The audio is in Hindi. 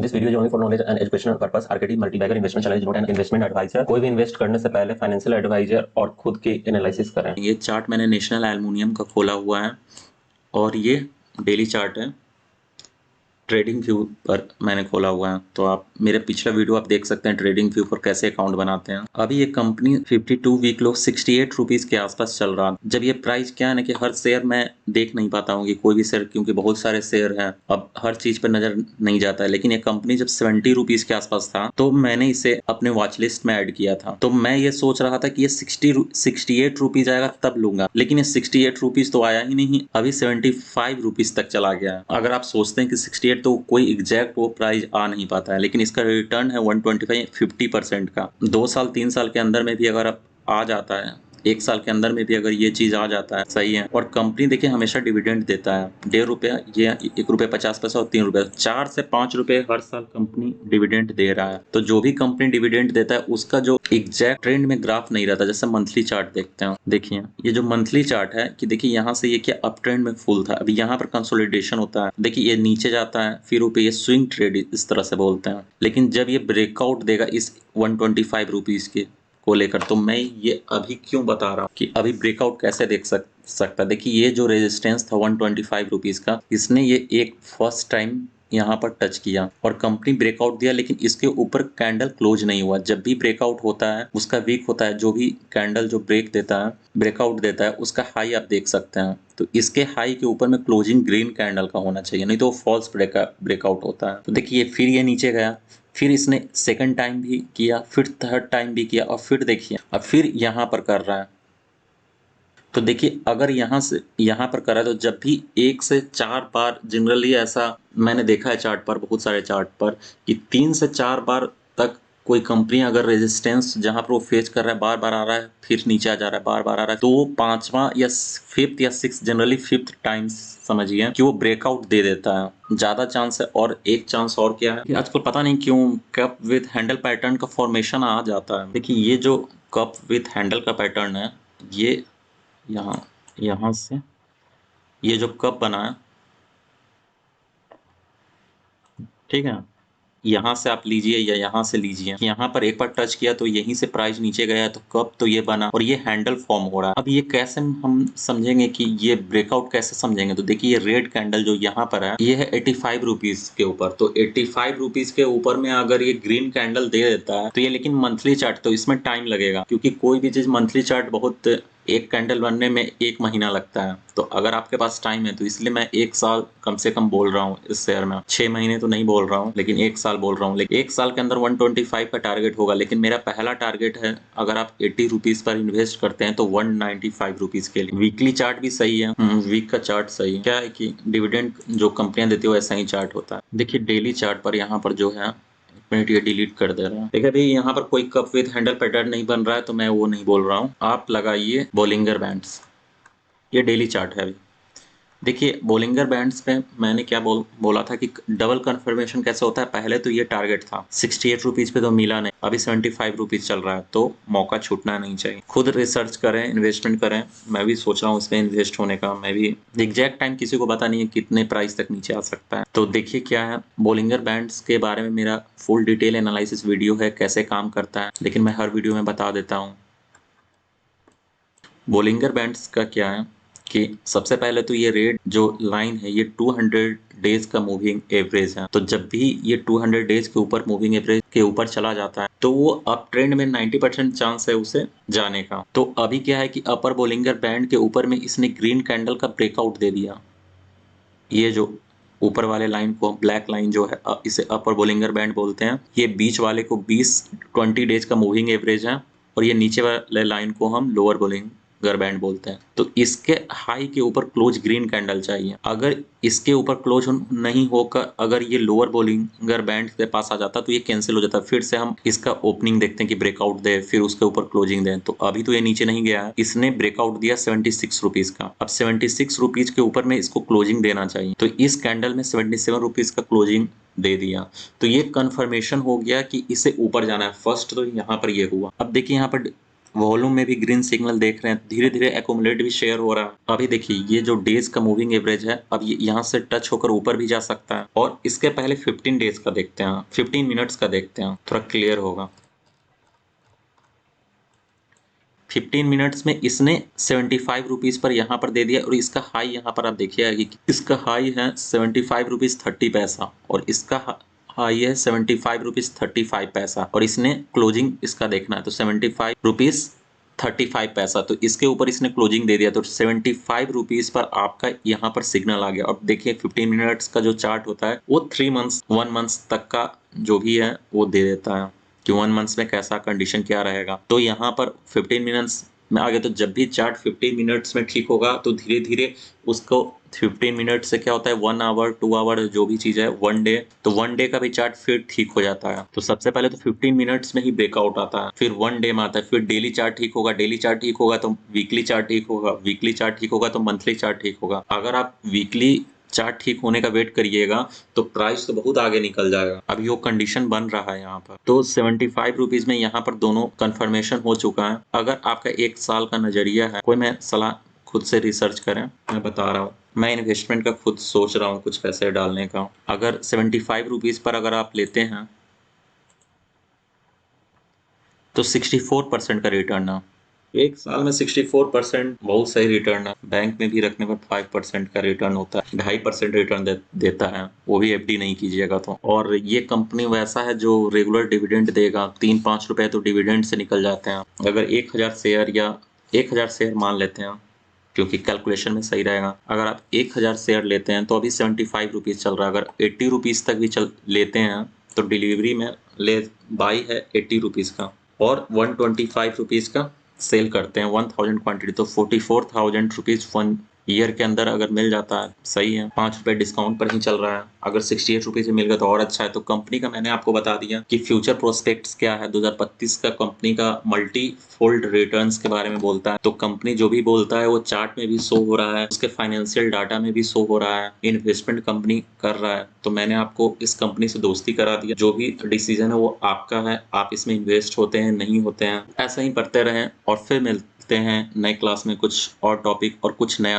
This video is only for knowledge and educational purpose. RKT Multibagger Investment Channel is not an investment advisor. कोई भी इन्वेस्ट करने से पहले फाइनेंशियल एडवाइजर और खुद की एनालिसिस करें। ये चार्ट मैंने नेशनल एल्युमिनियम का खोला हुआ है और ये डेली चार्ट है, ट्रेडिंग व्यू पर मैंने खोला हुआ है। तो आप मेरे पिछला वीडियो आप देख सकते हैं ट्रेडिंग व्यू पर कैसे अकाउंट बनाते हैं। अभी ये कंपनी 52 वीक लो 68 रुपीज के आसपास चल रहा है। जब ये प्राइस क्या है ना कि हर शेयर मैं देख नहीं पाता हूँ कि कोई भी शेयर, क्योंकि बहुत सारे शेयर हैं, अब हर चीज पर नजर नहीं जाता है। लेकिन ये कंपनी जब 70 रुपीज के आसपास था तो मैंने इसे अपने वॉच लिस्ट में ऐड किया था। तो मैं ये सोच रहा था कि ये 68 रुपीज आएगा तब लूंगा, लेकिन ये 68 रुपीज तो आया ही नहीं, अभी 75 रुपीज तक चला गया है। अगर आप सोचते हैं कि 68 तो कोई एग्जैक्ट वो प्राइस आ नहीं पाता है, लेकिन इसका रिटर्न है 125-50% का। 2 साल 3 साल के अंदर में भी अगर आप आ जाता है, 1 साल के अंदर में भी अगर ये चीज आ जाता है, सही है। और कंपनी देखिए हमेशा डिविडेंड देता है, 1.5 रुपया, ये 1 रुपया 50 पैसा और 3 रुपया, 4 से 5 रुपए हर साल कंपनी डिविडेंड दे रहा है। तो जो भी कंपनी डिविडेंड देता है उसका जो एग्जैक्ट ट्रेंड में ग्राफ नहीं रहता। जैसे मंथली चार्ट देखते हैं, देखिए ये जो मंथली चार्ट है कि देखिए यहाँ से ये क्या अप ट्रेंड में फुल था, अभी यहाँ पर कंसोलिडेशन होता है, देखिए ये नीचे जाता है, फिर ऊपर ये स्विंग ट्रेड इस तरह से बोलते हैं। लेकिन जब ये ब्रेकआउट देगा इस 125 रुपीज के को लेकर, तो मैं ये अभी क्यों बता रहा हूँ कि अभी ब्रेकआउट कैसे देख सकता है। देखिए ये जो रेजिस्टेंस था 125 रुपीज का, इसने ये एक फर्स्ट टाइम यहाँ पर टच किया और कंपनी ब्रेकआउट दिया, लेकिन इसके ऊपर कैंडल क्लोज नहीं हुआ। जब भी ब्रेकआउट होता है उसका वीक होता है, जो भी कैंडल जो ब्रेकआउट देता है उसका हाई आप देख सकते हैं। तो इसके हाई के ऊपर में क्लोजिंग ग्रीन कैंडल का होना चाहिए, नहीं तो फॉल्स ब्रेकआउट होता है। तो देखिए फिर ये नीचे गया, फिर इसने सेकंड टाइम भी किया, फिर थर्ड टाइम भी किया, और फिर देखिए अब फिर यहाँ पर कर रहा है। तो देखिए अगर यहाँ से यहाँ पर करा तो जब भी 1 से 4 बार, जनरली ऐसा मैंने देखा है चार्ट पर, बहुत सारे चार्ट पर, कि 3 से 4 बार तक कोई कंपनी अगर रेजिस्टेंस जहां पर वो फेस कर रहा है, बार बार आ रहा है, फिर नीचे आ जा रहा है, बार बार आ रहा है, तो वो 5वां या 5th या 6th, जनरली 5th टाइम समझिए कि वो ब्रेकआउट दे देता है, ज्यादा चांस है। और एक चांस और क्या है कि आजकल पता नहीं क्यों कप विथ हैंडल पैटर्न का फॉर्मेशन आ जाता है। देखिए ये जो कप विथ हैंडल का पैटर्न है, ये यहाँ से ये जो कप बना है, ठीक है, यहाँ से आप लीजिए या यहाँ से लीजिए, यहाँ पर एक बार टच किया तो यहीं से प्राइस नीचे गया, तो कप तो ये बना और ये हैंडल फॉर्म हो रहा है। अब ये कैसे हम समझेंगे कि ये ब्रेकआउट कैसे समझेंगे, तो देखिए ये रेड कैंडल जो यहाँ पर है, ये है 85 रुपीज के ऊपर। तो 85 रुपीज के ऊपर में अगर ये ग्रीन कैंडल दे देता है तो ये, लेकिन मंथली चार्ट तो इसमें टाइम लगेगा, क्योंकि कोई भी चीज मंथली चार्ट बहुत, एक कैंडल बनने में 1 महीना लगता है। तो अगर आपके पास टाइम है तो इसलिए मैं 1 साल कम से कम बोल रहा हूँ इस शेयर में, 6 महीने तो नहीं बोल रहा हूँ, लेकिन 1 साल बोल रहा हूँ। लेकिन 1 साल के अंदर 125 का टारगेट होगा, लेकिन मेरा पहला टारगेट है, अगर आप 80 रुपीज पर इन्वेस्ट करते हैं तो 195 रुपीज के लिए। वीकली चार्ट भी सही है, वीक का चार्ट सही है। क्या है कि डिविडेंड जो कंपनियां देती है वैसा ही चार्ट होता है। देखिए डेली चार्ट पर यहाँ पर जो है, मिनट ये डिलीट कर दे रहा हूँ। देखिए भाई यहाँ पर कोई कप विद हैंडल पैटर्न नहीं बन रहा है, तो मैं वो नहीं बोल रहा हूँ। आप लगाइए बोलिंगर बैंड्स, ये डेली चार्ट है। अभी देखिए बोलिंगर बैंड्स पे मैंने क्या बोला था कि डबल कंफर्मेशन कैसे होता है। पहले तो ये टारगेट था 68 रुपीज पे, तो मिला नहीं, अभी 75 रुपीज चल रहा है, तो मौका छूटना नहीं चाहिए। खुद रिसर्च करें, इन्वेस्टमेंट करें। मैं भी सोच रहा हूँ इसमें इन्वेस्ट होने का। मैं भी एग्जैक्ट टाइम किसी को पता नहीं है कितने प्राइस तक नीचे आ सकता है। तो देखिए क्या है, बोलिंगर बैंड्स के बारे में मेरा फुल डिटेल एनालिसिस वीडियो है, कैसे काम करता है, लेकिन मैं हर वीडियो में बता देता हूँ। बोलिंगर बैंड्स का क्या है कि सबसे पहले तो ये रेड जो लाइन है, ये 200 डेज का मूविंग एवरेज है। तो जब भी ये 200 डेज के ऊपर मूविंग एवरेज के ऊपर चला जाता है तो वो अप ट्रेंड में 90% चांस है उसे जाने का। तो अभी क्या है कि अपर बोलिंगर बैंड के ऊपर में इसने ग्रीन कैंडल का ब्रेकआउट दे दिया। ये जो ऊपर वाले लाइन को, ब्लैक लाइन जो है, इसे अपर बोलिंगर बैंड बोलते हैं। ये बीच वाले को 20 डेज का मूविंग एवरेज है, और ये नीचे वाले लाइन को हम लोअर बोलिंगर बैंड बोलते हैं। तो इसके हाई के ऊपर क्लोज ग्रीन कैंडल चाहिए। अगर इसके ऊपर क्लोज नहीं होकर अगर ये लोअर बोलिंगर बैंड के पास आ जाता तो ये कैंसिल हो जाता। फिर से हम इसका ओपनिंग देखते हैं कि ब्रेकआउट दे, फिर उसके ऊपर क्लोजिंग दे। तो अभी तो ये नीचे नहीं गया है, इसने ब्रेकआउट दिया 76 रुपीज का। अब 76 रुपीज के ऊपर में इसको क्लोजिंग देना चाहिए। तो इस कैंडल में 77 रुपीज का क्लोजिंग दे दिया, तो ये कंफर्मेशन हो गया कि इसे ऊपर जाना है। फर्स्ट तो यहाँ पर ये हुआ। अब देखिए यहाँ पर वॉल्यूम में भी ग्रीन सिग्नल देख रहे हैं, धीरे धीरे एक्यूमुलेट भी शेयर हो रहा है। अभी देखिए ये जो डेज का मूविंग एवरेज है, अब ये यहाँ से टच होकर ऊपर भी जा सकता है। और इसके पहले 15 डेज का देखते हैं, 15 मिनट्स का देखते हैं, थोड़ा क्लियर होगा। 15 मिनट्स में इसने 75 रुपीज़ पर यहाँ पर दे दिया, और इसका हाई यहाँ पर आप देखिए कि इसका हाई है 75 रुपीज़ 30 पैसा, और इसका हाई है 75 रुपीज़ 35 पैसा, और इसने क्लोजिंग इसका देखना है तो 75 रुपीज़ 35 पैसा, तो इसके ऊपर इसने क्लोजिंग दे दिया, तो 75 रुपीज़ पर आपका यहाँ पर सिग्नल आ गया। अब देखिए 15 मिनट्स का जो चार्ट होता है वो 3 मंथ्स 1 मंथ्स तक का जो भी है वो दे देता है कि 1 मंथ्स में कैसा कंडीशन क्या रहेगा। तो यहाँ पर 15 मिनट्स में आ गया, तो जब भी चार्ट 15 मिनट्स में ठीक होगा तो धीरे धीरे उसको 15 मिनट से क्या होता है 1 आवर 2 आवर जो भी चीज़ है 1 डे, तो 1 डे का भी चार्ट फिर ठीक हो जाता है। तो सबसे पहले तो 15 मिनट्स में ही ब्रेकआउट आता है, फिर 1 डे में आता है, फिर डेली चार्ट ठीक होगा, डेली चार्ट ठीक होगा तो वीकली चार्ट ठीक होगा, वीकली चार्ट ठीक होगा तो मंथली चार्ट ठीक होगा। अगर आप वीकली चार्ट ठीक होने का वेट करिएगा तो प्राइस तो बहुत आगे निकल जाएगा। अभी वो कंडीशन बन रहा है यहाँ पर, तो 75 रुपीज़ में यहाँ पर दोनों कंफर्मेशन हो चुका है। अगर आपका 1 साल का नजरिया है, कोई मैं सलाह खुद से रिसर्च करें, मैं बता रहा हूँ, मैं इन्वेस्टमेंट का खुद सोच रहा हूँ कुछ पैसे डालने का। अगर 75 रुपीज़ पर अगर आप लेते हैं तो 64% का रिटर्न है। 1 साल में 64% बहुत सही रिटर्न है। बैंक में भी रखने पर 5% का रिटर्न होता है, 2.5% रिटर्न देता है, वो भी एफडी नहीं कीजिएगा तो। और ये कंपनी वैसा है जो रेगुलर डिविडेंड देगा, 3-5 रुपए तो डिविडेंड से निकल जाते हैं। अगर 1000 शेयर या 1000 शेयर मान लेते हैं, क्योंकि कैलकुलेशन में सही रहेगा, अगर आप 1000 शेयर लेते हैं तो अभी 75 रुपीज़ चल रहा है। अगर 80 रुपीज़ तक भी लेते हैं तो डिलीवरी में बाई है 80 रुपीज़ का, और 125 रुपीज़ का सेल करते हैं 1000 क्वांटिटी, तो 44,000 रुपीज़ 1 ईयर के अंदर अगर मिल जाता है सही है। 5 रुपये डिस्काउंट पर ही चल रहा है, अगर 68 रुपये से मिल गया तो और अच्छा है। तो कंपनी का मैंने आपको बता दिया कि फ्यूचर प्रोस्पेक्ट्स क्या है। 2025 का कंपनी का मल्टी फोल्ड रिटर्न्स के बारे में बोलता है। तो कंपनी जो भी बोलता है वो चार्ट में भी शो हो रहा है, उसके फाइनेंशियल डाटा में भी शो हो रहा है, इन्वेस्टमेंट कंपनी कर रहा है। तो मैंने आपको इस कंपनी से दोस्ती करा दिया, जो भी डिसीजन है वो आपका है, आप इसमें इन्वेस्ट होते हैं नहीं होते हैं। ऐसा ही पढ़ते रहें और फिर मिलते हैं नए क्लास में कुछ और टॉपिक और कुछ नया